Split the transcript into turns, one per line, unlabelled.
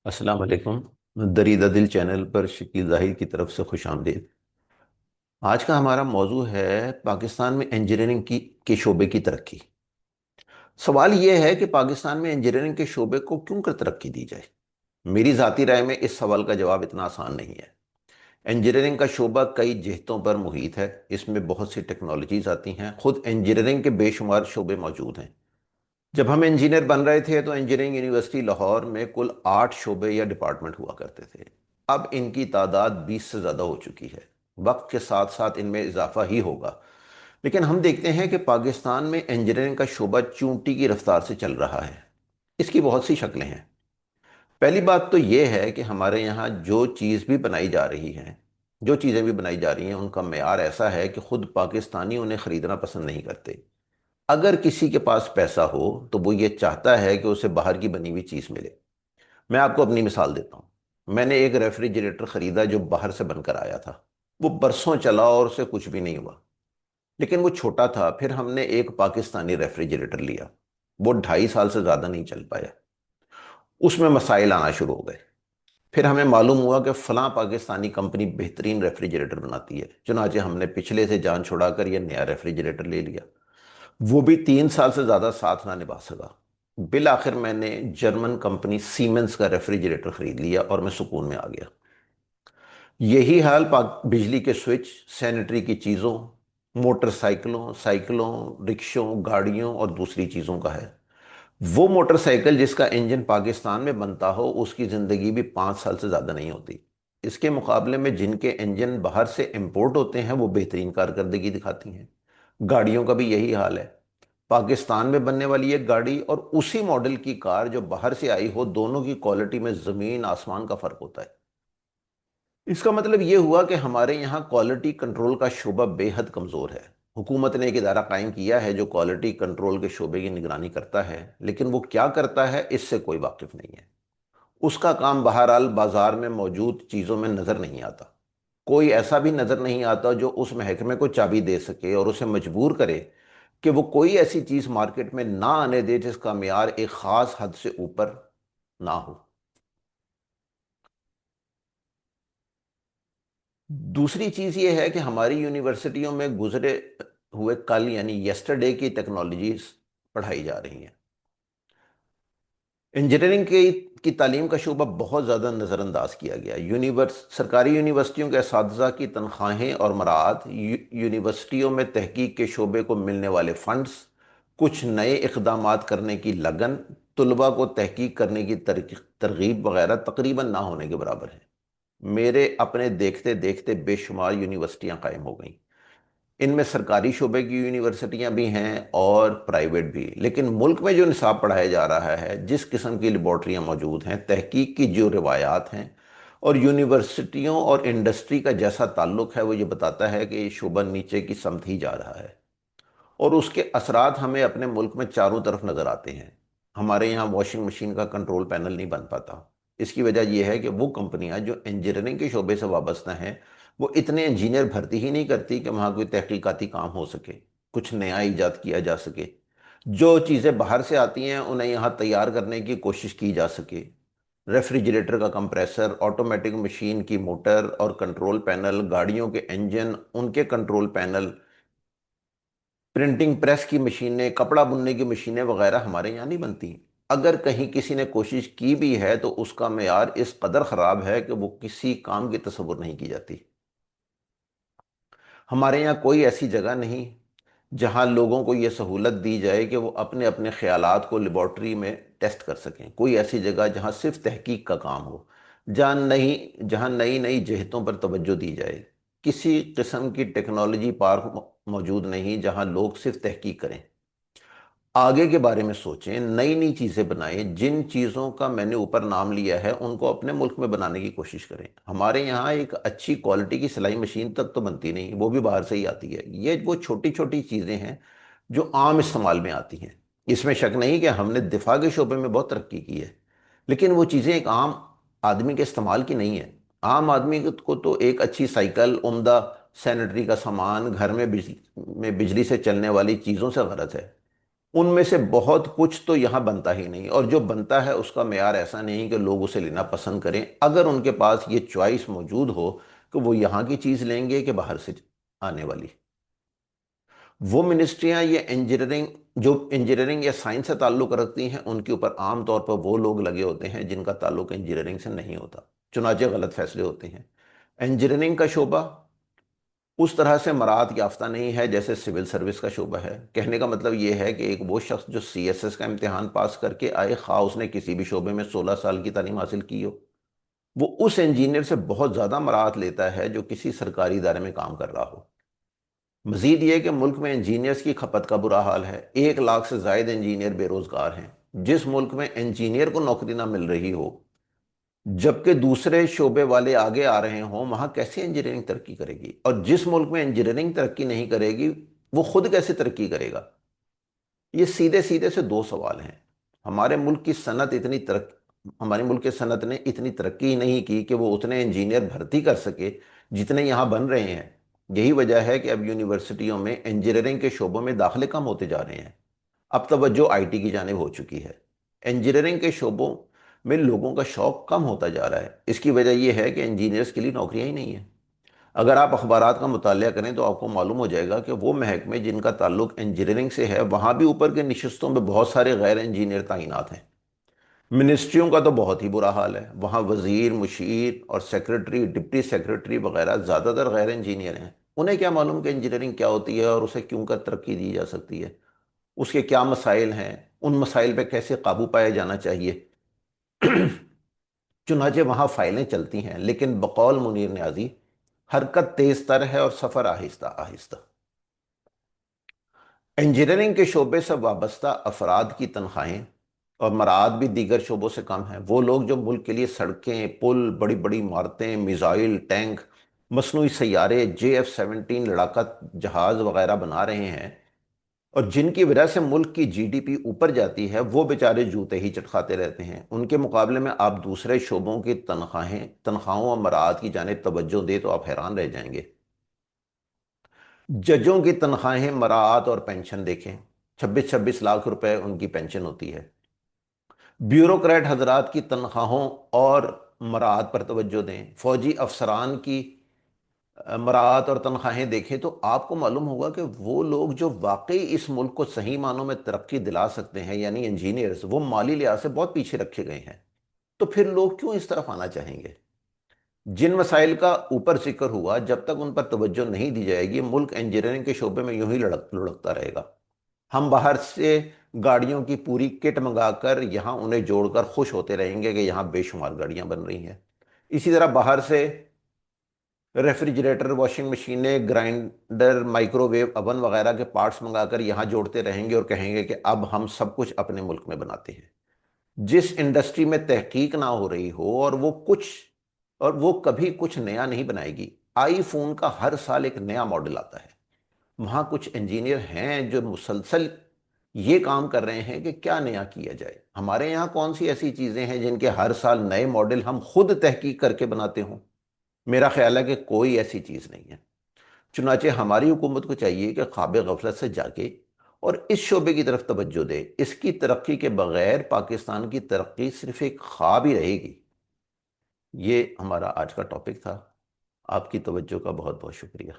السلام علیکم۔ دریدہ دل چینل پر شکیل ظاہر کی طرف سے خوش آمدید۔ آج کا ہمارا موضوع ہے پاکستان میں انجینئرنگ کے شعبے کی ترقی۔ سوال یہ ہے کہ پاکستان میں انجینئرنگ کے شعبے کو کیوں کر ترقی دی جائے؟ میری ذاتی رائے میں اس سوال کا جواب اتنا آسان نہیں ہے۔ انجینئرنگ کا شعبہ کئی جہتوں پر محیط ہے، اس میں بہت سی ٹیکنالوجیز آتی ہیں، خود انجینئرنگ کے بے شمار شعبے موجود ہیں۔ جب ہم انجینئر بن رہے تھے تو انجینئرنگ یونیورسٹی لاہور میں کل 8 شعبے یا ڈپارٹمنٹ ہوا کرتے تھے۔ اب ان کی تعداد 20 سے زیادہ ہو چکی ہے۔ وقت کے ساتھ ساتھ ان میں اضافہ ہی ہوگا، لیکن ہم دیکھتے ہیں کہ پاکستان میں انجینئرنگ کا شعبہ چونٹی کی رفتار سے چل رہا ہے۔ اس کی بہت سی شکلیں ہیں۔ پہلی بات تو یہ ہے کہ ہمارے یہاں جو چیز بھی بنائی جا رہی ہے، جو چیزیں بھی بنائی جا رہی ہیں، ان کا معیار ایسا ہے کہ خود پاکستانی انہیں خریدنا پسند نہیں کرتے۔ اگر کسی کے پاس پیسہ ہو تو وہ یہ چاہتا ہے کہ اسے باہر کی بنی ہوئی چیز ملے۔ میں آپ کو اپنی مثال دیتا ہوں۔ میں نے ایک ریفریجریٹر خریدا جو باہر سے بن کر آیا تھا۔ وہ برسوں چلا اور اسے کچھ بھی نہیں ہوا، لیکن وہ چھوٹا تھا۔ پھر ہم نے ایک پاکستانی ریفریجریٹر لیا، وہ 2.5 سال سے زیادہ نہیں چل پایا۔ اس میں مسائل آنا شروع ہو گئے۔ پھر ہمیں معلوم ہوا کہ فلاں پاکستانی کمپنی بہترین ریفریجریٹر بناتی ہے، چنانچہ ہم نے پچھلے سے جان چھڑا کر یہ نیا ریفریجریٹر لے لیا۔ وہ بھی 3 سال سے زیادہ ساتھ نہ نبھا سکا۔ بالآخر میں نے جرمن کمپنی سیمنز کا ریفریجریٹر خرید لیا اور میں سکون میں آ گیا۔ یہی حال بجلی کے سوئچ، سینیٹری کی چیزوں، موٹر سائیکلوں، رکشوں، گاڑیوں اور دوسری چیزوں کا ہے۔ وہ موٹر سائیکل جس کا انجن پاکستان میں بنتا ہو، اس کی زندگی بھی 5 سال سے زیادہ نہیں ہوتی۔ اس کے مقابلے میں جن کے انجن باہر سے امپورٹ ہوتے ہیں وہ بہترین کارکردگی دکھاتی ہیں۔ گاڑیوں کا بھی یہی حال ہے۔ پاکستان میں بننے والی ایک گاڑی اور اسی ماڈل کی کار جو باہر سے آئی ہو، دونوں کی کوالٹی میں زمین آسمان کا فرق ہوتا ہے۔ اس کا مطلب یہ ہوا کہ ہمارے یہاں کوالٹی کنٹرول کا شعبہ بے حد کمزور ہے۔ حکومت نے ایک ادارہ قائم کیا ہے جو کوالٹی کنٹرول کے شعبے کی نگرانی کرتا ہے، لیکن وہ کیا کرتا ہے اس سے کوئی واقف نہیں ہے۔ اس کا کام بہرحال بازار میں موجود چیزوں میں نظر نہیں آتا۔ کوئی ایسا بھی نظر نہیں آتا جو اس محکمے کو چابی دے سکے اور اسے مجبور کرے کہ وہ کوئی ایسی چیز مارکیٹ میں نہ آنے دے جس کا معیار ایک خاص حد سے اوپر نہ ہو۔ دوسری چیز یہ ہے کہ ہماری یونیورسٹیوں میں گزرے ہوئے کل یعنی یسٹرڈے کی ٹیکنالوجیز پڑھائی جا رہی ہیں۔ انجینئرنگ کی تعلیم کا شعبہ بہت زیادہ نظر انداز کیا گیا۔ سرکاری یونیورسٹیوں کے اساتذہ کی تنخواہیں اور مراعات، یونیورسٹیوں میں تحقیق کے شعبے کو ملنے والے فنڈز، کچھ نئے اقدامات کرنے کی لگن، طلباء کو تحقیق کرنے کی ترغیب وغیرہ تقریباً نہ ہونے کے برابر ہیں۔ میرے اپنے دیکھتے دیکھتے بے شمار یونیورسٹیاں قائم ہو گئیں۔ ان میں سرکاری شعبے کی یونیورسٹیاں بھی ہیں اور پرائیویٹ بھی، لیکن ملک میں جو نصاب پڑھایا جا رہا ہے، جس قسم کی لیبارٹریاں موجود ہیں، تحقیق کی جو روایات ہیں اور یونیورسٹیوں اور انڈسٹری کا جیسا تعلق ہے، وہ یہ بتاتا ہے کہ یہ شعبہ نیچے کی سمت ہی جا رہا ہے، اور اس کے اثرات ہمیں اپنے ملک میں چاروں طرف نظر آتے ہیں۔ ہمارے یہاں واشنگ مشین کا کنٹرول پینل نہیں بن پاتا۔ اس کی وجہ یہ ہے کہ وہ کمپنیاں جو انجینئرنگ کے شعبے سے وابستہ ہیں، وہ اتنے انجینئر بھرتی ہی نہیں کرتی کہ وہاں کوئی تحقیقاتی کام ہو سکے، کچھ نیا ایجاد کیا جا سکے، جو چیزیں باہر سے آتی ہیں انہیں یہاں تیار کرنے کی کوشش کی جا سکے۔ ریفریجریٹر کا کمپریسر، آٹومیٹک مشین کی موٹر اور کنٹرول پینل، گاڑیوں کے انجن، ان کے کنٹرول پینل، پرنٹنگ پریس کی مشینیں، کپڑا بننے کی مشینیں وغیرہ ہمارے یہاں نہیں بنتی۔ اگر کہیں کسی نے کوشش کی بھی ہے تو اس کا معیار اس قدر خراب ہے کہ وہ کسی کام کی تصور نہیں کی جاتی۔ ہمارے یہاں کوئی ایسی جگہ نہیں جہاں لوگوں کو یہ سہولت دی جائے کہ وہ اپنے اپنے خیالات کو لیبارٹری میں ٹیسٹ کر سکیں۔ کوئی ایسی جگہ جہاں صرف تحقیق کا کام ہو، جہاں نئی نئی جہتوں پر توجہ دی جائے۔ کسی قسم کی ٹیکنالوجی پارک موجود نہیں جہاں لوگ صرف تحقیق کریں، آگے کے بارے میں سوچیں، نئی نئی چیزیں بنائیں۔ جن چیزوں کا میں نے اوپر نام لیا ہے ان کو اپنے ملک میں بنانے کی کوشش کریں۔ ہمارے یہاں ایک اچھی کوالٹی کی سلائی مشین تک تو بنتی نہیں، وہ بھی باہر سے ہی آتی ہے۔ یہ وہ چھوٹی چھوٹی چیزیں ہیں جو عام استعمال میں آتی ہیں۔ اس میں شک نہیں کہ ہم نے دفاع کے شعبے میں بہت ترقی کی ہے، لیکن وہ چیزیں ایک عام آدمی کے استعمال کی نہیں ہیں۔ عام آدمی کو تو ایک اچھی سائیکل، عمدہ سینیٹری کا سامان، گھر میں بجلی سے چلنے والی چیزوں سے غرض ہے۔ ان میں سے بہت کچھ تو یہاں بنتا ہی نہیں، اور جو بنتا ہے اس کا معیار ایسا نہیں کہ لوگ اسے لینا پسند کریں، اگر ان کے پاس یہ چوائس موجود ہو کہ وہ یہاں کی چیز لیں گے کہ باہر سے آنے والی۔ وہ منسٹریاں یہ انجینئرنگ، جو انجینئرنگ یا سائنس سے تعلق رکھتی ہیں، ان کے اوپر عام طور پر وہ لوگ لگے ہوتے ہیں جن کا تعلق انجینئرنگ سے نہیں ہوتا، چنانچہ غلط فیصلے ہوتے ہیں۔ انجینئرنگ کا شعبہ اس طرح سے مراعات یافتہ نہیں ہے جیسے سول سروس کا شعبہ ہے۔ کہنے کا مطلب یہ ہے کہ ایک وہ شخص جو سی ایس ایس کا امتحان پاس کر کے آئے، خواہ اس نے کسی بھی شعبے میں 16 سال کی تعلیم حاصل کی ہو، وہ اس انجینئر سے بہت زیادہ مراعات لیتا ہے جو کسی سرکاری ادارے میں کام کر رہا ہو۔ مزید یہ کہ ملک میں انجینئرز کی کھپت کا برا حال ہے، 1 لاکھ سے زائد انجینئر بے روزگار ہیں۔ جس ملک میں انجینئر کو نوکری نہ مل رہی ہو جبکہ دوسرے شعبے والے آگے آ رہے ہوں، وہاں کیسے انجینئرنگ ترقی کرے گی؟ اور جس ملک میں انجینئرنگ ترقی نہیں کرے گی، وہ خود کیسے ترقی کرے گا؟ یہ سیدھے سیدھے سے دو سوال ہیں۔ ہمارے ملک کی صنعت ہمارے ملک کی صنعت نے اتنی ترقی نہیں کی کہ وہ اتنے انجینئر بھرتی کر سکے جتنے یہاں بن رہے ہیں۔ یہی وجہ ہے کہ اب یونیورسٹیوں میں انجینئرنگ کے شعبوں میں داخلے کم ہوتے جا رہے ہیں۔ اب توجہ آئی ٹی کی جانب ہو چکی ہے، انجینئرنگ کے شعبوں میں لوگوں کا شوق کم ہوتا جا رہا ہے۔ اس کی وجہ یہ ہے کہ انجینئرز کے لیے نوکریاں ہی نہیں ہیں۔ اگر آپ اخبارات کا مطالعہ کریں تو آپ کو معلوم ہو جائے گا کہ وہ محکمے جن کا تعلق انجینئرنگ سے ہے، وہاں بھی اوپر کے نشستوں میں بہت سارے غیر انجینئر تعینات ہیں۔ منسٹریوں کا تو بہت ہی برا حال ہے، وہاں وزیر، مشیر اور سیکرٹری، ڈپٹی سیکرٹری وغیرہ زیادہ تر غیر انجینئر ہیں۔ انہیں کیا معلوم کہ انجینئرنگ کیا ہوتی ہے اور اسے کیوں کر ترقی دی جا سکتی ہے، اس کے کیا مسائل ہیں، ان مسائل پہ کیسے قابو پایا جانا چاہیے۔ چنانچہ وہاں فائلیں چلتی ہیں، لیکن بقول منیر نیازی حرکت تیز تر ہے اور سفر آہستہ آہستہ۔ انجینئرنگ کے شعبے سے وابستہ افراد کی تنخواہیں اور مراعات بھی دیگر شعبوں سے کم ہیں۔ وہ لوگ جو ملک کے لیے سڑکیں، پل، بڑی بڑی عمارتیں، میزائل، ٹینک، مصنوعی سیارے، JF-17 لڑاکا جہاز وغیرہ بنا رہے ہیں اور جن کی وجہ سے ملک کی جی ڈی پی اوپر جاتی ہے، وہ بیچارے جوتے ہی چٹکھاتے رہتے ہیں۔ ان کے مقابلے میں آپ دوسرے شعبوں کی تنخواہوں اور مراعات کی جانب توجہ دیں تو آپ حیران رہ جائیں گے۔ ججوں کی تنخواہیں، مراعات اور پینشن دیکھیں، 26 لاکھ روپے ان کی پینشن ہوتی ہے۔ بیوروکریٹ حضرات کی تنخواہوں اور مراعات پر توجہ دیں، فوجی افسران کی مراعات اور تنخواہیں دیکھیں تو آپ کو معلوم ہوگا کہ وہ لوگ جو واقعی اس ملک کو صحیح معنوں میں ترقی دلا سکتے ہیں، یعنی انجینئرز، وہ مالی لحاظ سے بہت پیچھے رکھے گئے ہیں۔ تو پھر لوگ کیوں اس طرف آنا چاہیں گے؟ جن مسائل کا اوپر ذکر ہوا، جب تک ان پر توجہ نہیں دی جائے گی، ملک انجینئرنگ کے شعبے میں یوں ہی لڑکتا رہے گا۔ ہم باہر سے گاڑیوں کی پوری کٹ منگا کر یہاں انہیں جوڑ کر خوش ہوتے رہیں گے کہ یہاں بے شمار گاڑیاں بن رہی ہیں۔ اسی طرح باہر سے ریفریجریٹر، واشنگ مشینیں، گرائنڈر، مائکرو ویو اوون وغیرہ کے پارٹس منگا کر یہاں جوڑتے رہیں گے اور کہیں گے کہ اب ہم سب کچھ اپنے ملک میں بناتے ہیں۔ جس انڈسٹری میں تحقیق نہ ہو رہی ہو اور وہ کبھی کچھ نیا نہیں بنائے گی۔ آئی فون کا ہر سال ایک نیا ماڈل آتا ہے، وہاں کچھ انجینئر ہیں جو مسلسل یہ کام کر رہے ہیں کہ کیا نیا کیا جائے۔ ہمارے یہاں کون سی ایسی چیزیں ہیں جن کے ہر سال نئے ماڈل ہم خود تحقیق کر کے بناتے ہوں؟ میرا خیال ہے کہ کوئی ایسی چیز نہیں ہے۔ چنانچہ ہماری حکومت کو چاہیے کہ خواب غفلت سے جاگے اور اس شعبے کی طرف توجہ دے۔ اس کی ترقی کے بغیر پاکستان کی ترقی صرف ایک خواب ہی رہے گی۔ یہ ہمارا آج کا ٹاپک تھا۔ آپ کی توجہ کا بہت بہت شکریہ۔